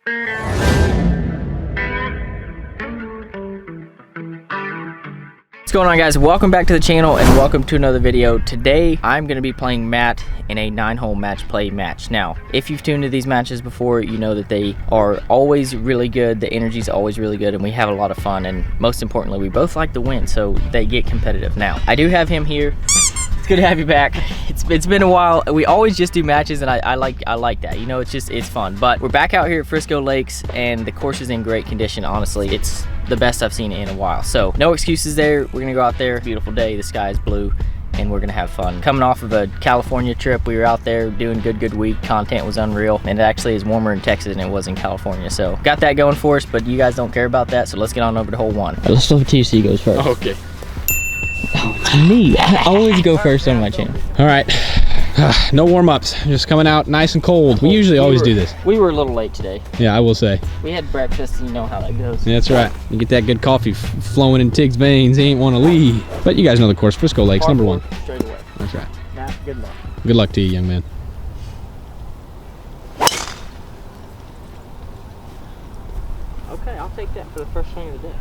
What's going on, guys? Welcome back to the channel and welcome to another video. Today I'm going to be playing Matt in a 9-hole match play match. Now, if you've tuned to these matches before, you know that they are always really good. The energy's always really good and we have a lot of fun, and most importantly, we both like to win, so they get competitive. Now, I do have him here. It's good to have you back. It's been a while. We always just do matches, and I like that. You know, it's fun. But we're back out here at Frisco Lakes, and the course is in great condition. Honestly, it's the best I've seen it in a while. So no excuses there. We're gonna go out there. Beautiful day. The sky is blue, and we're gonna have fun. Coming off of a California trip, we were out there doing good week. Content was unreal, and it actually is warmer in Texas than it was in California. So got that going for us. But you guys don't care about that. So let's get on over to hole one. Right, let's let TC goes first. Oh, okay. Oh, it's me. I always go first on my channel. All right. No warm-ups. Just coming out nice and cold. We usually always do this. We were a little late today. Yeah, I will say. We had breakfast, and you know how that goes. Yeah, that's right. You get that good coffee flowing in Tig's veins. He ain't want to leave. But you guys know the course. Frisco Lakes, number one. Straight away. That's right. Matt, good luck. Good luck to you, young man. Okay, I'll take that for the first swing of the day.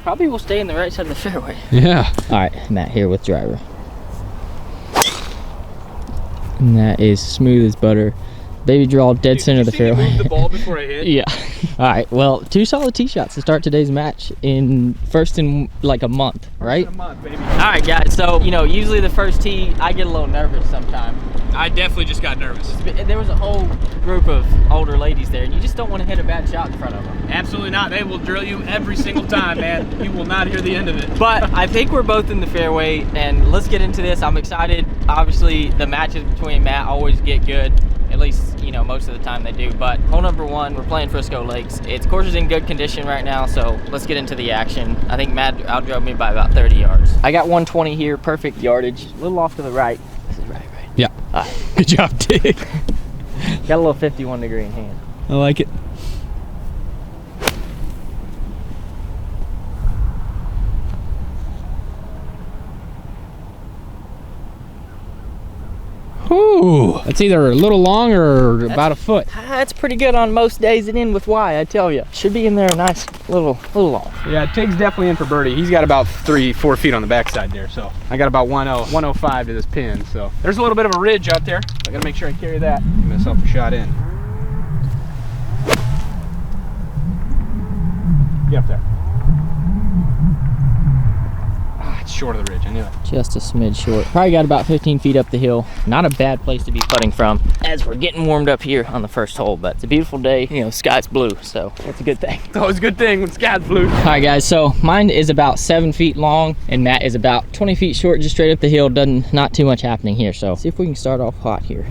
Probably will stay in the right side of the fairway. Yeah. All right, Matt here with driver. And that is smooth as butter. Baby draw, dead center of the fairway. Move the ball before I hit? Yeah. All right, well, 2 solid tee shots to start today's match first in like a month, right? First in a month, baby. All right, guys, so, you know, usually the first tee, I get a little nervous sometimes. I definitely just got nervous. There was a whole group of older ladies there, and you just don't want to hit a bad shot in front of them. Absolutely not. They will drill you every single time, man. You will not hear the end of it. But I think we're both in the fairway, and let's get into this. I'm excited. Obviously, the matches between Matt always get good. At least, you know, most of the time they do. But hole number one, we're playing Frisco Lakes. Its course is in good condition right now, so let's get into the action. I think Matt outdrove me by about 30 yards. I got 120 here, perfect yardage. A little off to the right. This is right? Yeah. All right. Good job, Tig. Got a little 51 degree in hand. I like it. Ooh, that's either a little long or about a foot. That's pretty good on most days and in with Y, I tell you. Should be in there a nice little long. Yeah, Tig's definitely in for birdie. He's got about 3-4 feet on the backside there, so I got about 105 to this pin. So there's a little bit of a ridge out there. I gotta make sure I carry that. Give myself a shot in. Get up there. It's short of the ridge, I knew it. Just a smidge short. Probably got about 15 feet up the hill. Not a bad place to be putting from as we're getting warmed up here on the first hole, but it's a beautiful day. You know, sky's blue, so that's a good thing. It's always a good thing when sky's blue. All right, guys, so mine is about 7 feet long and Matt is about 20 feet short, just straight up the hill. Not too much happening here, so see if we can start off hot here.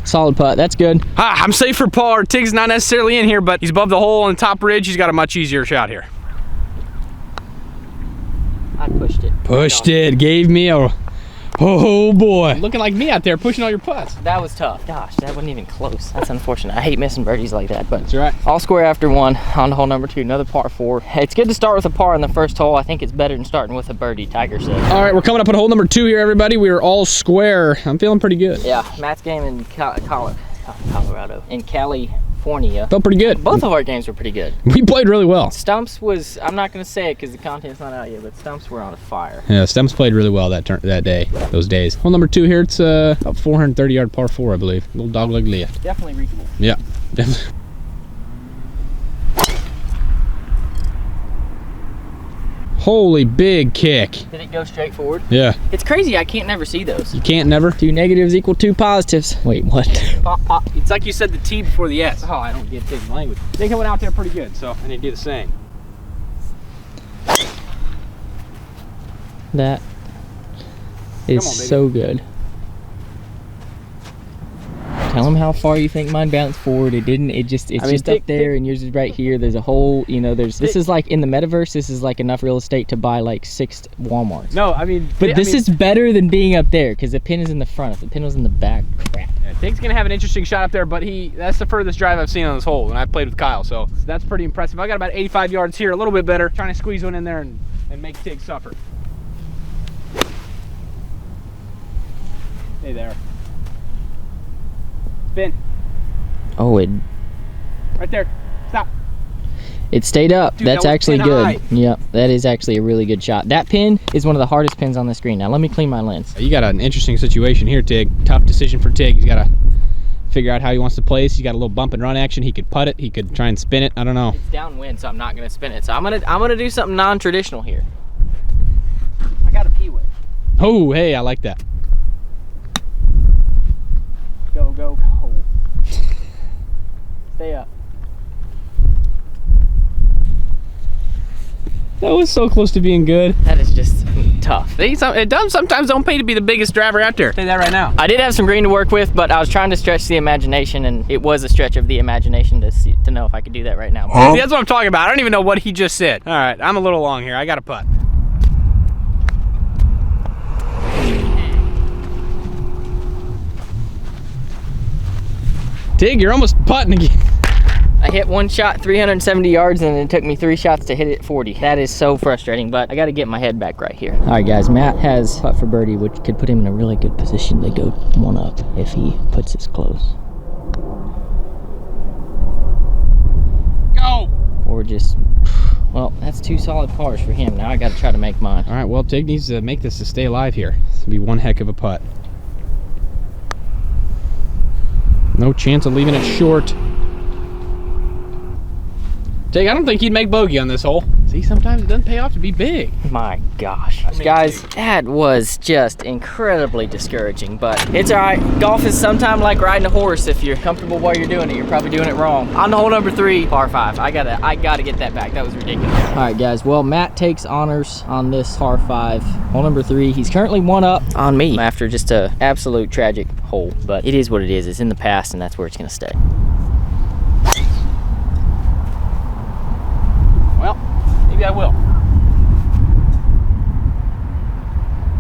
Solid putt, that's good. I'm safe for par. Tig's not necessarily in here, but he's above the hole on the top ridge. He's got a much easier shot here. I pushed it. Pushed it, gave me a, oh boy. Looking like me out there pushing all your putts. That was tough. Gosh, that wasn't even close. That's unfortunate. I hate missing birdies like that, but that's right. All square after one. On to hole number 2, another par 4. It's good to start with a par in the first hole. I think it's better than starting with a birdie, Tiger said. All right, we're coming up on hole number 2 here, everybody. We are all square. I'm feeling pretty good. Yeah, Matt's game in Colorado, in California. Felt pretty good. Both of our games were pretty good. We played really well. Stumps was, I'm not going to say it because the content's not out yet, but Stumps were on fire. Yeah, Stumps played really well that day, those days. Hole number 2 here, it's about 430 yard par 4, I believe. Little dogleg lift. Definitely reachable. Yeah, definitely. Holy big kick. Did it go straight forward? Yeah. It's crazy, I can't never see those. You can't never? 2 negatives equal 2 positives. Wait, what? Pop, pop. It's like you said the T before the S. Oh, I don't get Tig's language. They coming out there pretty good, so I need to do the same. That is so good. Tell them how far you think mine bounced forward. It didn't. It's just up there, and yours is right here. There's a whole, you know, this is like in the metaverse. This is like enough real estate to buy like 6 Walmarts. No, I mean, but this is better than being up there because the pin is in the front. If the pin was in the back, crap. Yeah, Tig's gonna have an interesting shot up there, but that's the furthest drive I've seen on this hole, and I've played with Kyle, so that's pretty impressive. I got about 85 yards here, a little bit better. Trying to squeeze one in there and make Tig suffer. Stay there. Spin. Oh, it Right there. Stop. It stayed up. Dude, that's that was actually pin good. high. Yep, that is actually a really good shot. That pin is one of the hardest pins on the screen. Now let me clean my lens. You got an interesting situation here, Tig. Tough decision for Tig. He's got to figure out how he wants to place. He's got a little bump and run action. He could putt it. He could try and spin it. I don't know. It's downwind, so I'm not gonna spin it. So I'm gonna do something non-traditional here. I got a P-wedge. Oh, hey, I like that. Go, go, go. Stay up. That was so close to being good. That is just tough. It sometimes don't pay to be the biggest driver out there. Say that right now. I did have some green to work with, but I was trying to stretch the imagination, and it was a stretch of the imagination to know if I could do that right now. See, that's what I'm talking about. I don't even know what he just said. All right, I'm a little long here. I got a putt. Tig, you're almost putting again. I hit one shot 370 yards, and it took me 3 shots to hit it 40. That is so frustrating, but I got to get my head back right here. All right, guys, Matt has putt for birdie, which could put him in a really good position to go one up if he puts this close. Go! Or just, well, that's 2 solid pars for him. Now I got to try to make mine. All right, well, Tig needs to make this to stay alive here. This will be one heck of a putt. No chance of leaving it short. Tig, I don't think he'd make bogey on this hole. See, sometimes it doesn't pay off to be big. My gosh. Guys, that was just incredibly discouraging, but it's all right. Golf is sometimes like riding a horse. If you're comfortable while you're doing it, you're probably doing it wrong. On to hole number 3, par 5. I gotta get that back. That was ridiculous. All right, guys. Well, Matt takes honors on this par 5. Hole number 3. He's currently 1 up on me after just a absolute tragic hole, but it is what it is. It's in the past, and that's where it's gonna stay. Well, maybe I will.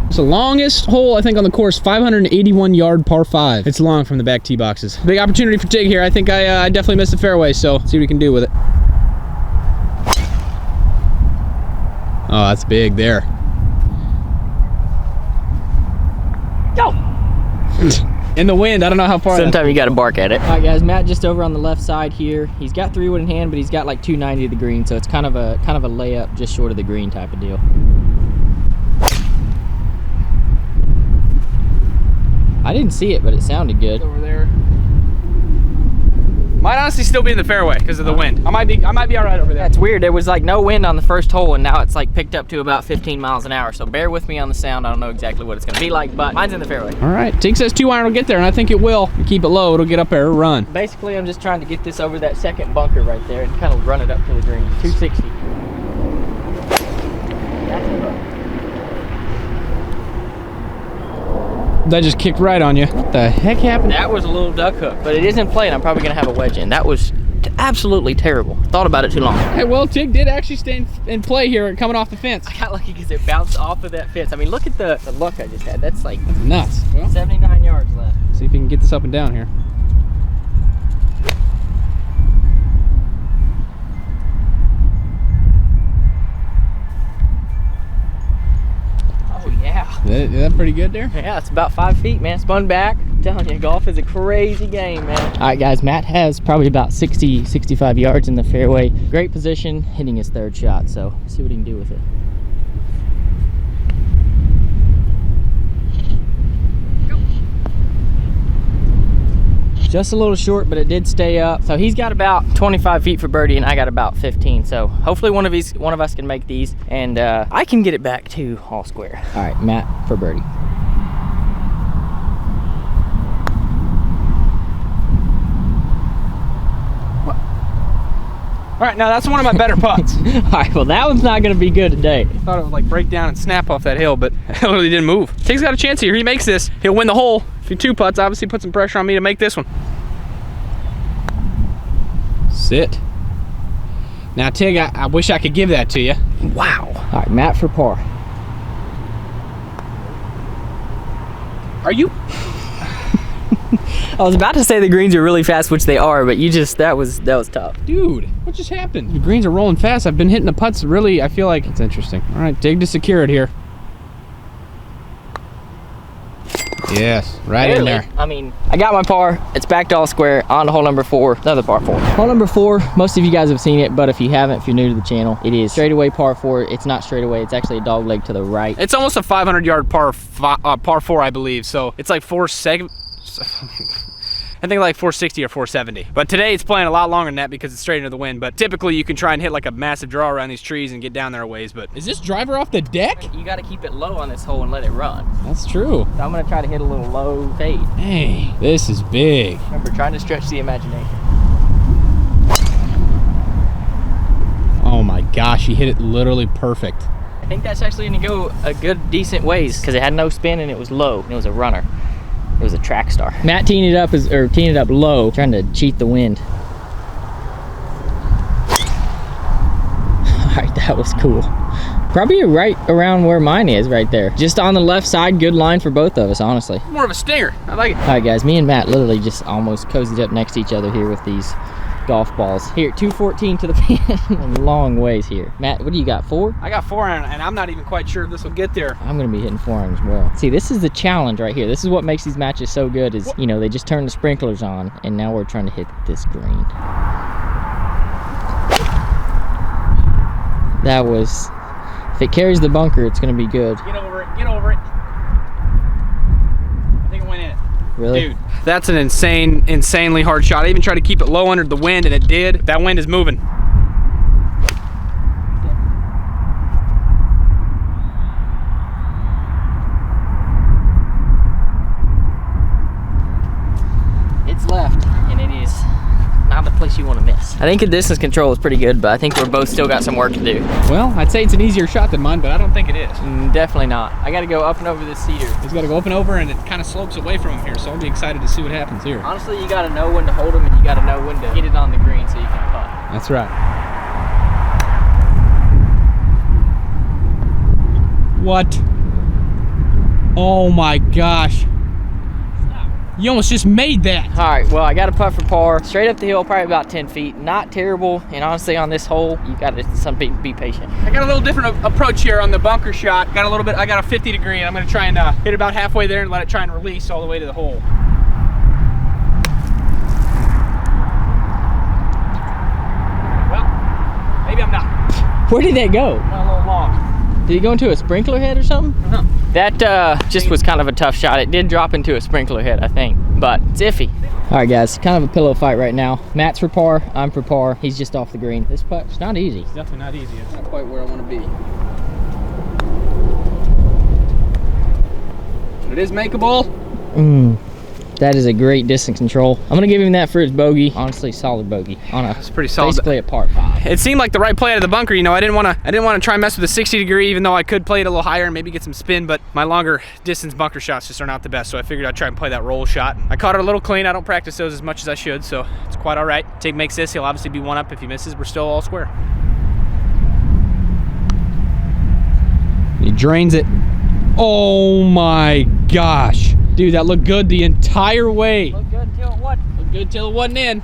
It's the longest hole, I think, on the course, 581-yard par 5. It's long from the back tee boxes. Big opportunity for Tig here. I think I definitely missed the fairway, so see what we can do with it. Oh, that's big there. Go! In the wind, I don't know how far. Sometimes you gotta bark at it. All right, guys, Matt just over on the left side here. He's got 3-wood in hand, but he's got like 290 to the green, so it's kind of a layup just short of the green type of deal. I didn't see it, but it sounded good. Over there. Might honestly still be in the fairway because of the wind. I might be all right over there. That's weird. There was like no wind on the first hole, and now it's like picked up to about 15 miles an hour. So bear with me on the sound. I don't know exactly what it's gonna be like, but mine's in the fairway. All right, Tig says 2-iron will get there, and I think it will. You keep it low, it'll get up there, it'll run. Basically, I'm just trying to get this over that second bunker right there and kind of run it up to the green. 260. That's a hook. That just kicked right on you. What the heck happened? That was a little duck hook, but it isn't played. I'm probably gonna have a wedge in. That was absolutely terrible. Thought about it too long. Hey, well, Tig did actually stay in play here coming off the fence. I got lucky because it bounced off of that fence. I mean, look at the luck I just had. That's like Nuts. Well, 79 yards left. see if we can get this up and down here. Oh yeah. Is that pretty good there? Yeah, it's about 5 feet, man. Spun back. I'm telling you, golf is a crazy game, man. All right, guys, Matt has probably about 60, 65 yards in the fairway. Great position, hitting his 3rd shot, so see what he can do with it. Just a little short, but it did stay up. So he's got about 25 feet for birdie, and I got about 15. So hopefully one of us can make these, and I can get it back to all square. All right, Matt for birdie. All right, now that's one of my better putts. All right, well that one's not gonna be good today. I thought it would like break down and snap off that hill, but it literally didn't move. Tig's got a chance here. He makes this, he'll win the hole. If he 2 putts, obviously put some pressure on me to make this one. Sit. Now, Tig, I wish I could give that to you. Wow. All right, Matt for par. Are you? I was about to say the greens are really fast, which they are, but you just, that was tough. Dude, what just happened? The greens are rolling fast. I've been hitting the putts really, I feel like it's interesting. All right, Tig to secure it here. Yes, right in there. I mean, I got my par. It's back to all square. On to hole number 4, another par 4. Hole number 4, most of you guys have seen it, but if you haven't, if you're new to the channel, it is straightaway par 4. It's not straightaway, it's actually a dog leg to the right. It's almost a 500-yard par 4, I believe. So it's like 470. I think like 460 or 470. But today it's playing a lot longer than that because it's straight into the wind. But typically you can try and hit like a massive draw around these trees and get down there a ways. But is this driver off the deck? You got to keep it low on this hole and let it run. That's true. So I'm going to try to hit a little low fade. Hey, this is big. Remember, trying to stretch the imagination. Oh my gosh, he hit it literally perfect. I think that's actually going to go a good, decent ways because it had no spin and it was low and it was a runner. It was a track star. Matt teeing it up low, trying to cheat the wind. All right, that was cool. Probably right around where mine is right there. Just on the left side, good line for both of us, honestly. More of a stinger, I like it. All right, guys, me and Matt literally just almost cozied up next to each other here with these golf balls. Here, 214 to the pin, long ways here. Matt, what do you got, 4? I got 4 iron, and I'm not even quite sure if this will get there. I'm gonna be hitting 4 iron as well. See, this is the challenge right here. This is what makes these matches so good is, you know, they just turn the sprinklers on, and now we're trying to hit this green. That was, if it carries the bunker, it's gonna be good. Get over it, get over it. I think it went in. Really? Dude, that's an insanely hard shot. I even tried to keep it low under the wind, and it did. That wind is moving. It's left, and it is not the place you want to miss. I think the distance control is pretty good, but I think we're both still got some work to do. Well, I'd say it's an easier shot than mine, but I don't think it is. Definitely not. I got to go up and over this cedar. He's got to go up and over, and it kind of slopes away from him here, so I'll be excited to see what happens here. Honestly, you got to know when to hold them, and you got to know when to get it on the green so you can putt. That's right. What? Oh my gosh. You almost just made that. All right, well, I got a putt for par. Straight up the hill, probably about 10 feet. Not terrible, and honestly, on this hole, you got to be patient. I got a little different approach here on the bunker shot. I got a 50 degree, and I'm gonna try and hit about halfway there and let it try and release all the way to the hole. Well, maybe I'm not. Where did that go? Not a little long. Did he go into a sprinkler head or something? Uh-huh. That just was kind of a tough shot. It did drop into a sprinkler head, I think, but it's iffy. All right, guys, kind of a pillow fight right now. Matt's for par, I'm for par. He's just off the green. This putt's not easy. It's definitely not easy. It's not quite where I want to be. But it is makeable. That is a great distance control. I'm gonna give him that for his bogey. Honestly, solid bogey on a, it's pretty solid. Basically a par 5. It seemed like the right play out of the bunker. You know, I didn't want to try and mess with the 60 degree, even though I could play it a little higher and maybe get some spin. But my longer distance bunker shots just are not the best. So I figured I'd try and play that roll shot. I caught it a little clean. I don't practice those as much as I should, so it's quite all right. Tig makes this. He'll obviously be one up. If he misses, we're still all square. He drains it. Oh my gosh. Dude, that looked good the entire way. Looked good till it what? Looked good till it wasn't in.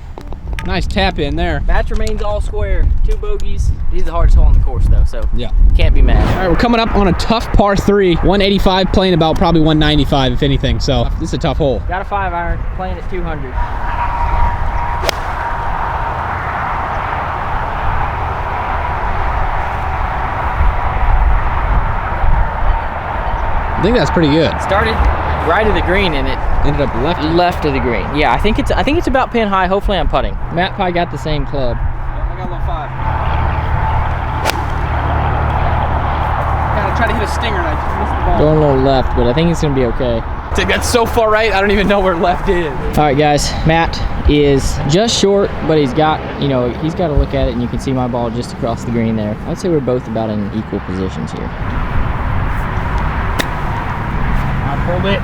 Nice tap in there. Match remains all square. 2 bogeys. These are the hardest hole on the course though, so yeah, can't be mad. All right, we're coming up on a tough par 3. 185, playing about probably 195 if anything, so this is a tough hole. Got a 5 iron, playing at 200. I think that's pretty good. Started right of the green and it ended up left of the green. Yeah, I think it's about pin high. Hopefully I'm putting. Matt probably got the same club. I got a little 5. Gotta try to hit a stinger and I just missed the ball. Going a little left, but I think it's gonna be okay. That's so far right, I don't even know where left is. All right, guys, Matt is just short, but he's got, you know, he's got to look at it, and you can see my ball just across the green there. I'd say we're both about in equal positions here. Hold it.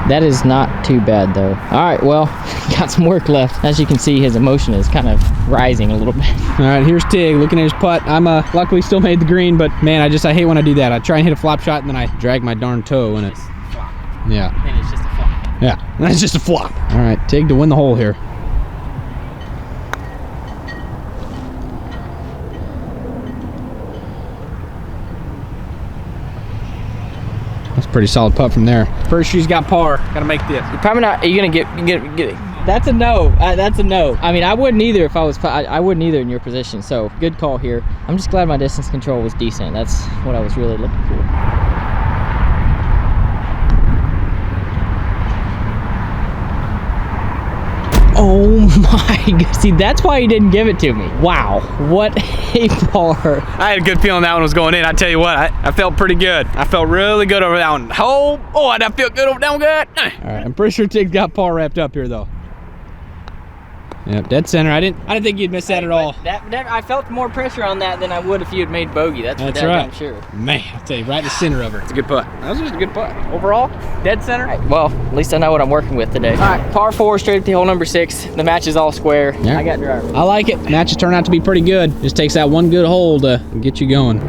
That is not too bad though. All right, well, got some work left. As you can see, his emotion is kind of rising a little bit. All right, here's Tig looking at his putt. I'm luckily still made the green, but man, I hate when I do that. I try and hit a flop shot and then I drag my darn toe and it's flop. Yeah. And it's just a flop. Yeah, that's just a flop. All right, Tig to win the hole here. pretty solid putt from there. First she's got par. Gotta make this. You're probably not. Are you gonna get it? That's a no. That's a no. I mean, I wouldn't either if I was. I wouldn't either in your position. So good call here. I'm just glad my distance control was decent. That's what I was really looking for. Oh my god. See, that's why he didn't give it to me. Wow, what a par. I had a good feeling that one was going in. I tell you what, I felt pretty good. I felt really good over that one. Oh boy, I feel good over that one. Good. All right, I'm pretty sure Tig's got par wrapped up here though. Yep, dead center. I didn't think you'd miss that at all. I felt more pressure on that than I would if you had made bogey. That's right. I'm sure. Man, I'll tell you, right in the center of her. It's a good putt. That was just a good putt. Overall, dead center. Right, well, at least I know what I'm working with today. All right, par 4 straight up to hole number 6. The match is all square. Yep. I got driver. I like it. Matches turn out to be pretty good. Just takes that one good hole to get you going.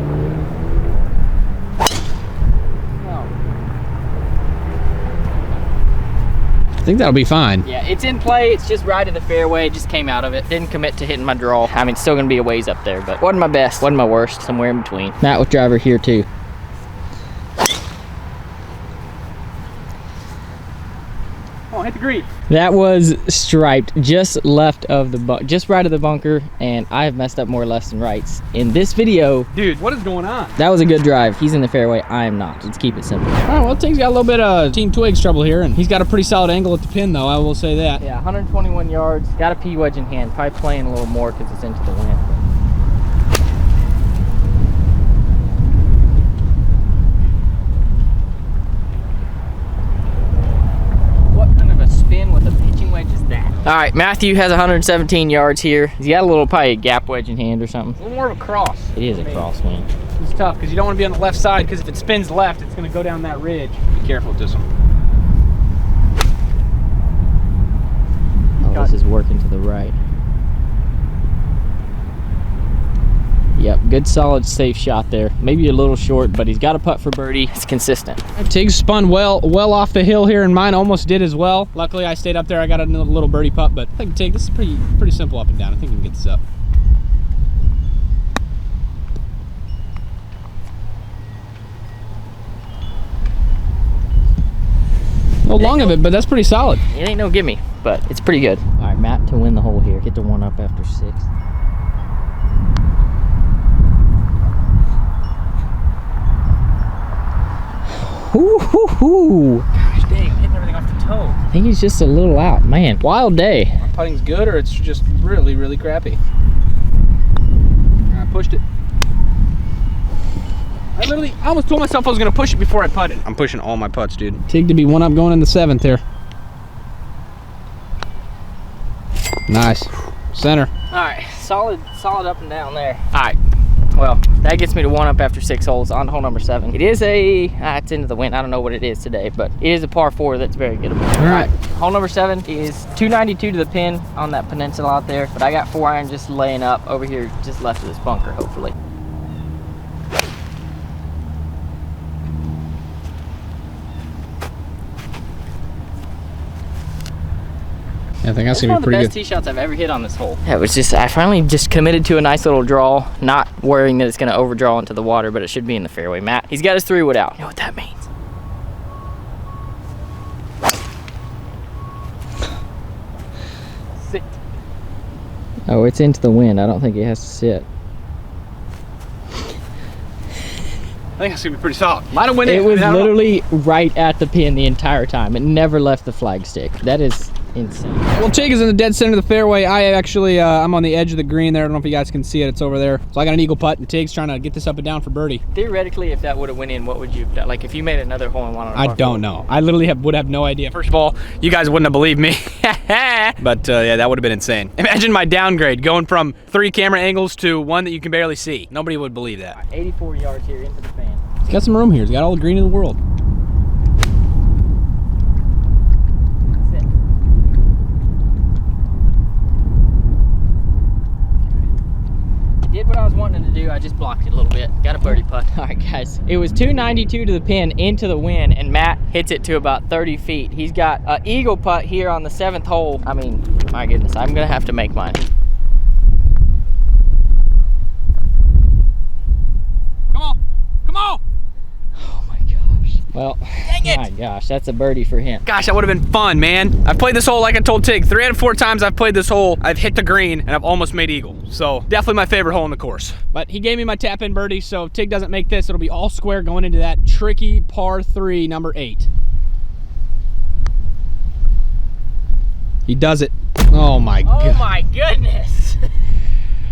I think that'll be fine. Yeah, it's in play. It's just right of the fairway. Just came out of it. Didn't commit to hitting my draw. I mean, it's still gonna be a ways up there, but wasn't my best, wasn't my worst. Somewhere in between. Matt with driver here too. Oh, hit the green. That was striped, just left of the just right of the bunker, and I have messed up more lefts than rights in this video. Dude, what is going on? That was a good drive. He's in the fairway. I am not. Let's keep it simple. All right, well, Tig's got a little bit of Team Twigs trouble here, and he's got a pretty solid angle at the pin, though. I will say that. Yeah, 121 yards. Got a P wedge in hand. Probably playing a little more because it's into the wind. All right, Matthew has 117 yards here. He's got a little probably a gap wedge in hand or something. A little more of a cross. It is a crosswind. It's tough because you don't want to be on the left side because if it spins left, it's going to go down that ridge. Be careful with this one. Oh, this is working to the right. Yep, good solid safe shot there. Maybe a little short, but he's got a putt for birdie. It's consistent. Tig spun well off the hill here, and mine almost did as well. Luckily, I stayed up there. I got a little birdie putt, but I think Tig, this is pretty simple up and down. I think we can get this up. A little long of it, but that's pretty solid. It ain't no gimme, but it's pretty good. All right, Matt to win the hole here. Get the one up after 6. Ooh. Gosh dang, hitting everything off the toe. I think he's just a little out. Man, wild day. My putting's good or it's just really, really crappy. I pushed it. I almost told myself I was going to push it before I putted. I'm pushing all my putts, dude. Tig to be one up going in the 7th here. Nice. Center. All right, solid up and down there. All right. Well, that gets me to 1 up after 6 holes on hole number 7. It is it's into the wind. I don't know what it is today, but it is a par 4 that's very gettable. All right. Hole number 7 is 292 to the pin on that peninsula out there, but I got 4 iron just laying up over here just left of this bunker, hopefully. I think that's gonna be pretty good. One of the best tee shots I've ever hit on this hole. Yeah, it was just, I finally just committed to a nice little draw, not worrying that it's gonna overdraw into the water, but it should be in the fairway. Matt, he's got his 3-wood out. You know what that means? Sit. Oh, it's into the wind. I don't think it has to sit. I think that's gonna be pretty solid. Might have went in. It was literally right at the pin the entire time. It never left the flagstick. That is insane. Well, Tig is in the dead center of the fairway. I actually, I'm on the edge of the green there. I don't know if you guys can see it. It's over there. So I got an eagle putt, and Tig's trying to get this up and down for birdie. Theoretically, if that would have went in, what would you have done? Like, if you made another hole in one on a I don't know. I literally would have no idea. First of all, you guys wouldn't have believed me. But yeah, that would have been insane. Imagine my downgrade going from 3 camera angles to 1 that you can barely see. Nobody would believe that. 84 yards here into the fan. He's got some room here. He's got all the green in the world. Did what I was wanting to do. I just blocked it a little bit. Got a birdie putt. All right, guys. It was 292 to the pin into the wind, and Matt hits it to about 30 feet. He's got an eagle putt here on the 7th hole. I mean, my goodness, I'm gonna have to make mine. Come on, come on! Oh my gosh. Well, dang it. My gosh, that's a birdie for him. Gosh, that would have been fun, man. I've played this hole like I told Tig. 3 out of 4 times I've played this hole, I've hit the green and I've almost made eagle. So definitely my favorite hole in the course. But he gave me my tap in birdie, so if Tig doesn't make this, it'll be all square going into that tricky par 3, number 8. He does it. Oh my god. Oh my goodness.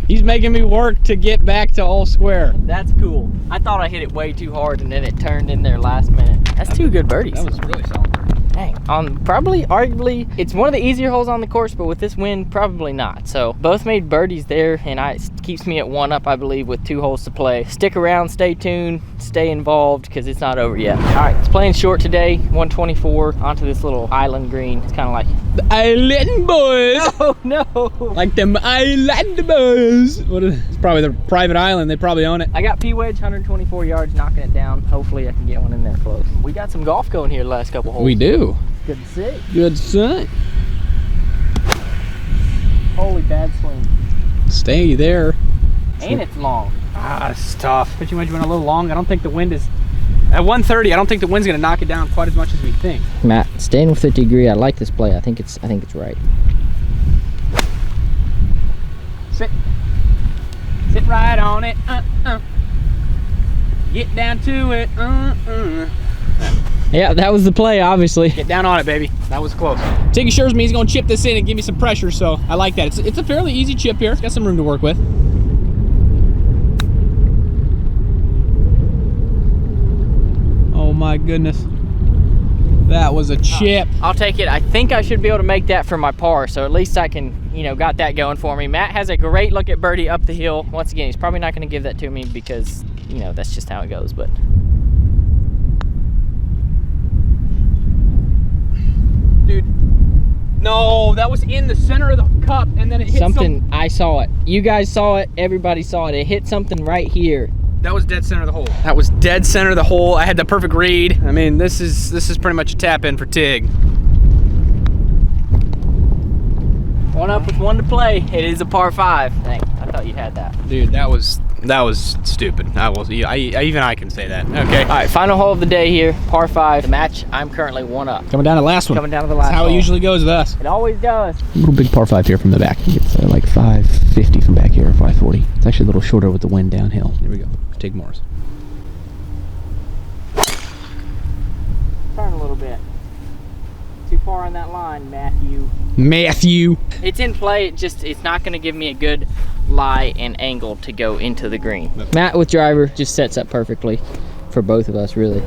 He's making me work to get back to all square. That's cool. I thought I hit it way too hard and then it turned in there last minute. That's 2 good birdies. That was really solid. Dang. Arguably, it's one of the easier holes on the course, but with this wind, probably not. So both made birdies there, and it keeps me at 1 up, I believe, with 2 holes to play. Stick around, stay tuned, stay involved, because it's not over yet. All right, it's playing short today, 124, onto this little island green. It's kind of like the island boys. Oh no. Like them island boys. It's probably the private island. They probably own it. I got P-wedge, 124 yards, knocking it down. Hopefully I can get one in there close. We got some golf going here the last couple holes. We do. Good to see. Good sight. Holy bad swing. Stay there. And it's long. Ah, this is tough. Pitching wedge went a little long. I don't think the wind is... At 130, I don't think the wind's gonna knock it down quite as much as we think. Matt, staying with 50 degree. I like this play. I think it's right. Sit. Sit right on it. Get down to it. Yeah, that was the play, obviously. Get down on it, baby. That was close. Tig assures me he's gonna chip this in and give me some pressure, so I like that. It's a fairly easy chip here. It's got some room to work with. Oh my goodness. That was a chip. I'll take it. I think I should be able to make that for my par, so at least I can, you know, got that going for me. Matt has a great look at birdie up the hill. Once again, he's probably not gonna give that to me because, you know, that's just how it goes, but. Dude, no, that was in the center of the cup and then it hit something. I saw it. You guys saw it. Everybody saw it. It hit something right here. That was dead center of the hole. That was dead center of the hole. I had the perfect read. I mean, this is pretty much a tap in for Tig. 1 up with 1 to play. It is a par 5. Dang, I thought you had that. Dude, that was stupid. Even I can say that. Okay. All right, final hole of the day here, par 5. The match, I'm currently 1 up. Coming down to the last one. Coming down to the last That's how hole. it usually goes with us. It always does. A little big par 5 here from the back. It's like 550 from back here, 540. It's actually a little shorter with the wind downhill. Here we go. Tig Morris. Turn a little bit. Too far on that line, Matthew. Matthew. It's in play. It's not going to give me a good lie and angle to go into the green. Matt with driver just sets up perfectly for both of us, really.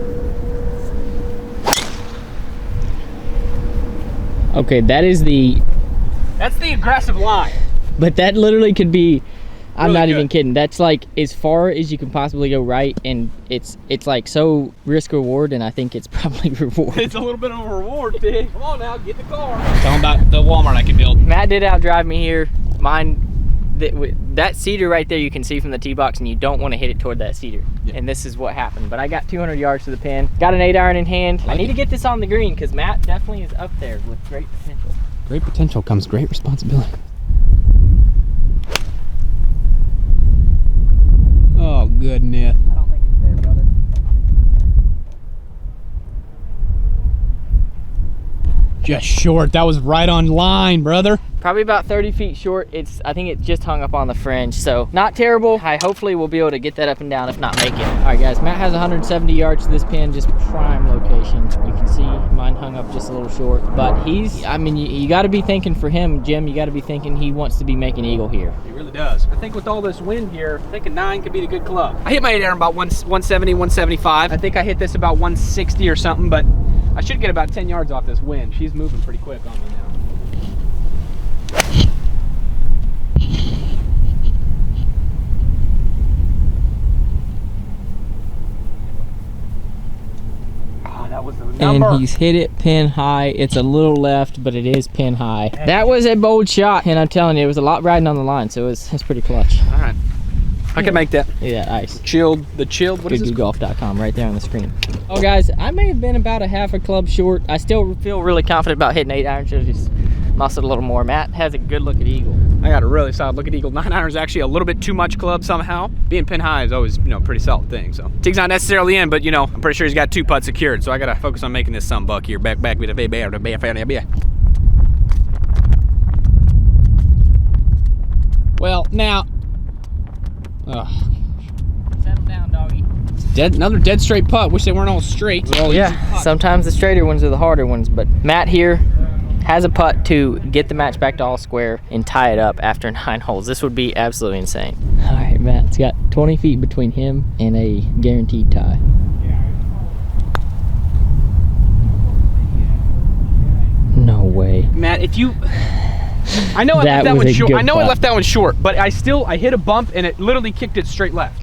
Okay, that's the aggressive line. But that literally could be, I'm Really not good. even kidding. That's like as far as you can possibly go right, and it's like so risk reward, and I think it's probably reward. It's a little bit of a reward, Tig. Come on now, get the car. Tell him about the Walmart I can build. Matt did outdrive me here. Mine, that cedar right there you can see from the tee box, and you don't want to hit it toward that cedar. Yeah. And this is what happened. But I got 200 yards to the pin. Got an 8-iron in hand. I need to get this on the green because Matt definitely is up there with great potential. Great potential comes great responsibility. Oh, goodness. I don't think it's there, brother. Just short. That was right on line, brother. Probably about 30 feet short. I think it just hung up on the fringe, so not terrible. I hopefully will be able to get that up and down, if not make it. All right, guys, Matt has 170 yards to this pin, just prime location. You can see mine hung up just a little short, but I mean, you got to be thinking for him, Jim, you got to be thinking he wants to be making eagle here. He really does. I think with all this wind here, I think a 9 could be the good club. I hit my 8-iron about 170, 175. I think I hit this about 160 or something, but I should get about 10 yards off this wind. She's moving pretty quick on me now. That was the number. And he's hit it pin high. It's a little left, but it is pin high. That was a bold shot, and I'm telling you, it was a lot riding on the line, so it's pretty clutch. All right. I can make that. Yeah, ice. The chilled, what is this? GoodGoodGolf.com right there on the screen. Oh, guys, I may have been about a half a club short. I still feel really confident about hitting 8-iron. Should have just muscled a little more. Matt has a good look at eagle. I got a really solid look at eagle. 9-iron is actually a little bit too much club somehow. Being pin high is always, you know, a pretty solid thing. So Tig's not necessarily in, but you know, I'm pretty sure he's got 2 putts secured. So I gotta focus on making this some buck here. Back with a bear. Well, now, Settle down, doggy. another dead straight putt. Wish they weren't all straight. Yeah, sometimes the straighter ones are the harder ones, but Matt here has a putt to get the match back to all square and tie it up after 9 holes. This would be absolutely insane. All right, Matt's got 20 feet between him and a guaranteed tie. No way. Matt, if you... I know I left that one short. I know I left that one short, but I hit a bump and it literally kicked it straight left.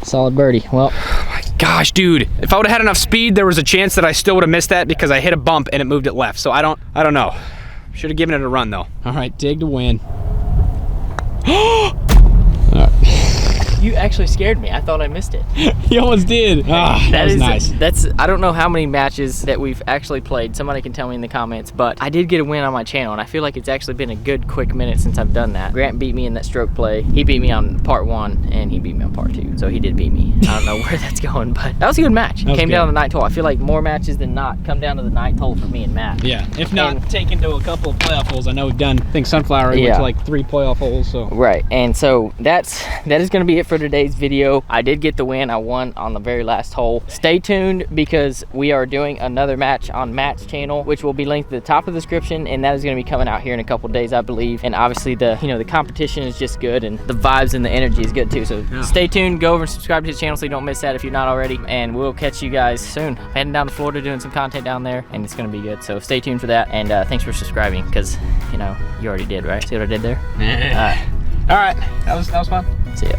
Solid birdie. Well, oh my gosh, dude. If I would have had enough speed, there was a chance that I still would have missed that because I hit a bump and it moved it left. So I don't know. Should have given it a run though. All right, dig to win. you actually scared me. I thought I missed it. You almost did. That was nice. I don't know how many matches that we've actually played. Somebody can tell me in the comments, but I did get a win on my channel, and I feel like it's actually been a good quick minute since I've done that. Grant beat me in that stroke play. He beat me on part 1, and he beat me on part 2, so he did beat me. I don't know where that's going, but that was a good match. It came down to the 9th hole. I feel like more matches than not come down to the 9th hole for me and Matt. Yeah, if not taken to a couple of playoff holes. I know we've done, I think Sunflower went to like 3 playoff holes. So right, and so that is going to be it for today's video. I did get the win. I won on the very last hole. Stay tuned because we are doing another match on Matt's channel, which will be linked at the top of the description, and that is going to be coming out here in a couple days, I believe. And obviously the competition is just good, and the vibes and the energy is good too. So stay tuned. Go over and subscribe to his channel so you don't miss that if you're not already. And we'll catch you guys soon. I'm heading down to Florida doing some content down there, and it's going to be good. So stay tuned for that. And thanks for subscribing because you already did, right? See what I did there? All right. That was fun. See ya.